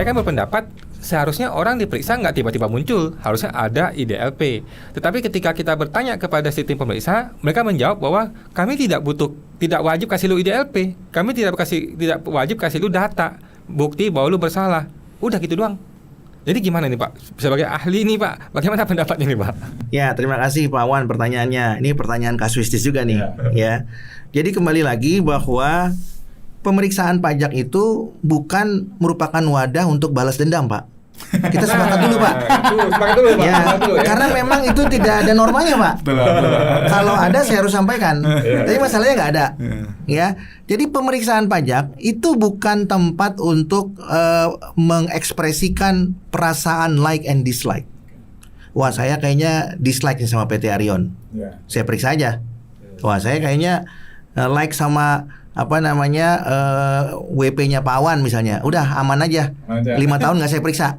saya kan berpendapat seharusnya orang diperiksa nggak tiba-tiba muncul, harusnya ada IDLP. Tetapi ketika kita bertanya kepada sistem pemeriksa, mereka menjawab bahwa kami tidak wajib kasih lu IDLP, kami tidak wajib kasih lu data bukti bahwa lu bersalah. Udah gitu doang. Jadi gimana nih Pak? Sebagai ahli nih Pak, bagaimana pendapatnya nih Pak? Ya, terima kasih Pak Wan pertanyaannya. Ini pertanyaan kasuistis juga nih, ya. Jadi kembali lagi bahwa pemeriksaan pajak itu bukan merupakan wadah untuk balas dendam, Pak. Kita sepakat dulu, Pak. Sepakat dulu, Pak. Ya, karena memang itu tidak ada normanya, Pak. Kalau ada saya harus sampaikan. Tapi masalahnya nggak ada. Ya, jadi pemeriksaan pajak itu bukan tempat untuk mengekspresikan perasaan like and dislike. Wah, saya kayaknya dislike nih sama PT Arion. Saya periksa aja. Wah, saya kayaknya like sama WP-nya Pak Wan misalnya, udah aman aja, 5 tahun nggak saya periksa,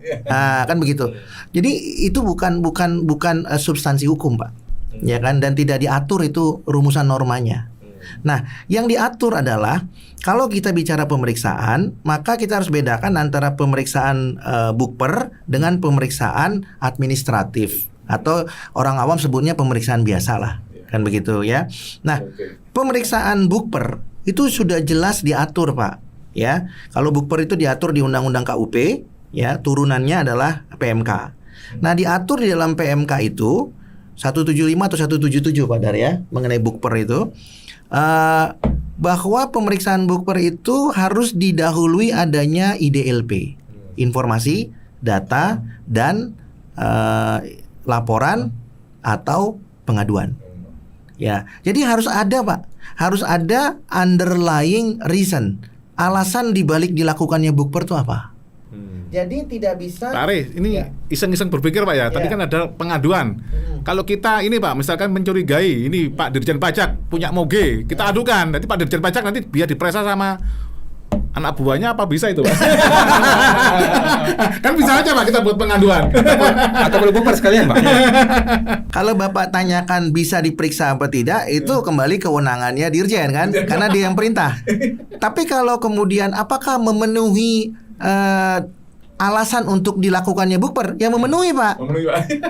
kan begitu. Jadi itu bukan substansi hukum, Pak, ya kan, dan tidak diatur itu rumusan normanya. Nah, yang diatur adalah kalau kita bicara pemeriksaan, maka kita harus bedakan antara pemeriksaan bukper dengan pemeriksaan administratif atau orang awam sebutnya pemeriksaan biasa lah, kan begitu ya. Nah, pemeriksaan bukper itu sudah jelas diatur, Pak. Ya, kalau bukper itu diatur di Undang-Undang KUP, ya, turunannya adalah PMK. Nah, diatur di dalam PMK itu 175 atau 177 Pak Dar ya, mengenai bukper itu bahwa pemeriksaan bukper itu harus didahului adanya IDLP, informasi, data, dan laporan atau pengaduan. Ya, jadi harus ada, Pak. Harus ada underlying reason, alasan dibalik dilakukannya bukper itu apa? Jadi tidak bisa. Pak Ari, ini iseng-iseng berpikir Pak ya. Tadi kan ada pengaduan. Kalau kita ini Pak, misalkan mencurigai ini Pak Dirjen Pajak punya moge, kita adukan. Nanti Pak Dirjen Pajak nanti biar diperiksa sama anak buahnya, apa bisa itu Pak? Kan bisa aja Pak kita buat pengaduan. Atau perlu bukper sekalian Pak? Kalau Bapak tanyakan bisa diperiksa apa tidak, itu kembali kewenangannya Dirjen kan, karena dia yang perintah. Tapi kalau kemudian apakah memenuhi alasan untuk dilakukannya bukper, ya memenuhi Pak.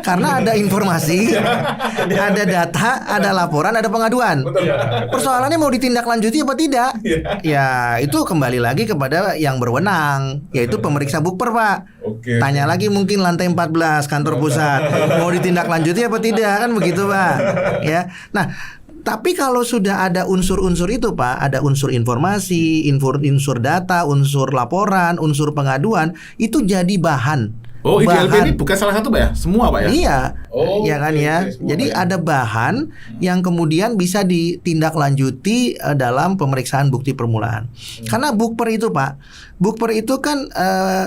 Karena ada informasi, ada data, ada laporan, ada pengaduan. Persoalannya mau ditindaklanjuti apa tidak? Ya itu kembali lagi kepada yang berwenang, yaitu pemeriksa bukper Pak. Tanya lagi mungkin lantai 14 kantor pusat, mau ditindaklanjuti apa tidak, kan begitu Pak. Ya, nah. Tapi kalau sudah ada unsur-unsur itu Pak, ada unsur informasi, unsur data, unsur laporan, unsur pengaduan, itu jadi bahan. Oh, IDLP ini bukan salah satu Pak ya? Semua Pak ya? Iya, ya kan ya. Jadi ada bahan yang kemudian bisa ditindaklanjuti dalam pemeriksaan bukti permulaan. Karena bukper itu Pak, bukper itu kan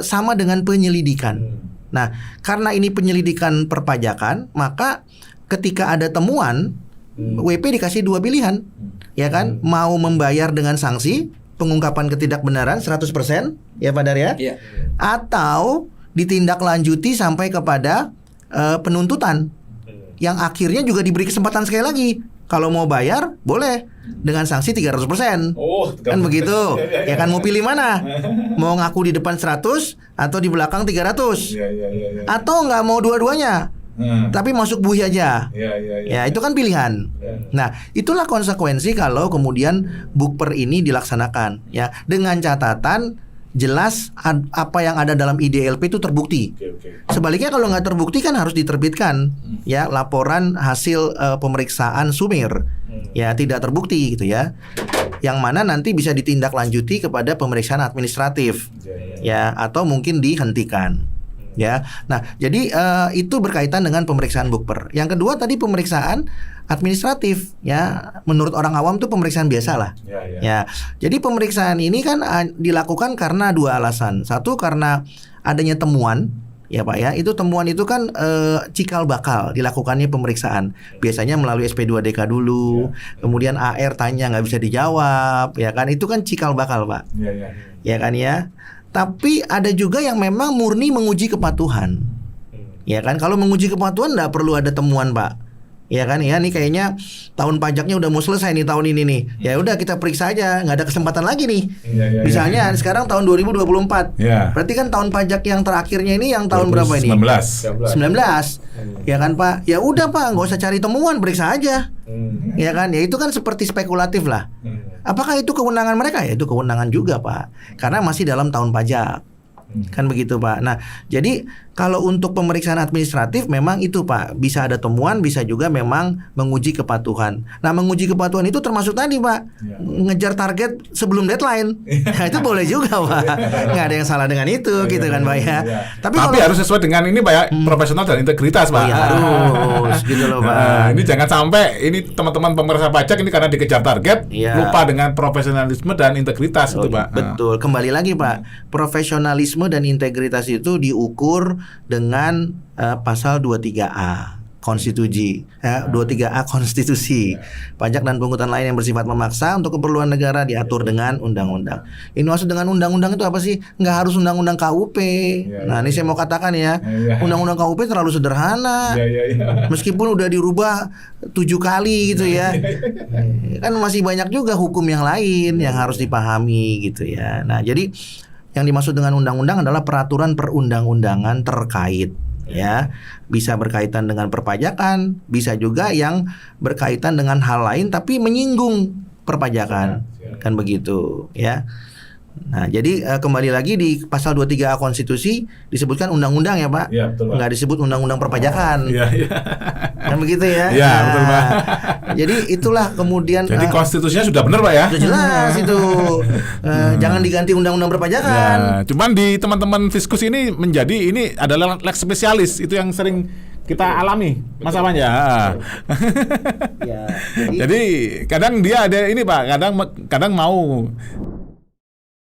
sama dengan penyelidikan. Nah, karena ini penyelidikan perpajakan, maka ketika ada temuan, WP dikasih 2 pilihan, ya kan? Mau membayar dengan sanksi pengungkapan ketidakbenaran 100%, ya Pak Dar ya? Atau ditindaklanjuti sampai kepada penuntutan, yang akhirnya juga diberi kesempatan sekali lagi. Kalau mau bayar boleh dengan sanksi 300%. Kan begitu. Ya kan, mau pilih mana? Mau ngaku di depan 100 atau di belakang 300? Atau nggak mau dua-duanya? Tapi masuk buih aja. Ya itu kan pilihan. Nah itulah konsekuensi kalau kemudian bukper ini dilaksanakan, ya, dengan catatan jelas apa yang ada dalam IDLP itu terbukti. Sebaliknya kalau nggak terbukti kan harus diterbitkan ya laporan hasil pemeriksaan sumir, ya tidak terbukti gitu ya, yang mana nanti bisa ditindaklanjuti kepada pemeriksaan administratif, ya, atau mungkin dihentikan. Ya, nah jadi itu berkaitan dengan pemeriksaan bukper. Yang kedua tadi pemeriksaan administratif, ya, menurut orang awam itu pemeriksaan biasa lah. Ya, jadi pemeriksaan ini kan dilakukan karena 2 alasan. Satu karena adanya temuan, ya Pak ya. Itu temuan itu kan cikal bakal dilakukannya pemeriksaan. Biasanya melalui SP2DK dulu, kemudian AR tanya nggak bisa dijawab, ya kan. Itu kan cikal bakal Pak. Ya kan ya. Tapi ada juga yang memang murni menguji kepatuhan, ya kan. Kalau menguji kepatuhan nggak perlu ada temuan Pak, Ya kan ya, nih kayaknya tahun pajaknya udah mau selesai nih tahun ini nih. Ya udah kita periksa aja, nggak ada kesempatan lagi nih. Misalnya sekarang tahun 2024. Berarti kan tahun pajak yang terakhirnya ini yang tahun berapa ini? 19. Ya kan Pak? Ya udah Pak, nggak usah cari temuan, periksa aja. Ya kan? Ya itu kan seperti spekulatif lah. Apakah itu kewenangan mereka? Ya itu kewenangan juga Pak. Karena masih dalam tahun pajak. Kan begitu Pak. Nah, jadi kalau untuk pemeriksaan administratif memang itu Pak, bisa ada temuan, bisa juga memang menguji kepatuhan. Nah, menguji kepatuhan itu termasuk tadi Pak, ngejar target sebelum deadline. Nah, itu boleh juga Pak. Nggak ada yang salah dengan itu gitu kan Pak ya. Tapi harus sesuai dengan ini Pak ya, profesional dan integritas Pak. Iya, harus gitu loh Pak. Nah, ini jangan sampai ini teman-teman pemeriksa pajak ini karena dikejar target, lupa dengan profesionalisme dan integritas itu Pak. Betul. Kembali lagi Pak, profesionalisme dan integritas itu diukur dengan pasal 23A konstitusi, 23A konstitusi. Pajak dan pungutan lain yang bersifat memaksa untuk keperluan negara diatur dengan undang-undang. Ini maksud dengan undang-undang itu apa sih? Nggak harus undang-undang KUP. Nah, ini saya mau katakan ya, undang-undang KUP terlalu sederhana. Meskipun udah dirubah 7 kali gitu ya. Kan masih banyak juga hukum yang lain yang harus dipahami gitu ya. Nah, jadi yang dimaksud dengan undang-undang adalah peraturan perundang-undangan terkait, ya, bisa berkaitan dengan perpajakan, bisa juga yang berkaitan dengan hal lain tapi menyinggung perpajakan, kan begitu, ya. Nah, jadi kembali lagi di pasal 23A konstitusi disebutkan undang-undang ya Pak, nggak disebut undang-undang perpajakan, kan begitu ya. Betul Pak. Jadi itulah kemudian. Jadi konstitusinya sudah benar Pak ya. Sudah jelas itu. Jangan diganti undang-undang perpajakan. Cuman di teman-teman Fiskus ini menjadi ini adalah lex spesialis, itu yang sering kita alami masalahnya. Jadi kadang dia ada ini Pak, kadang mau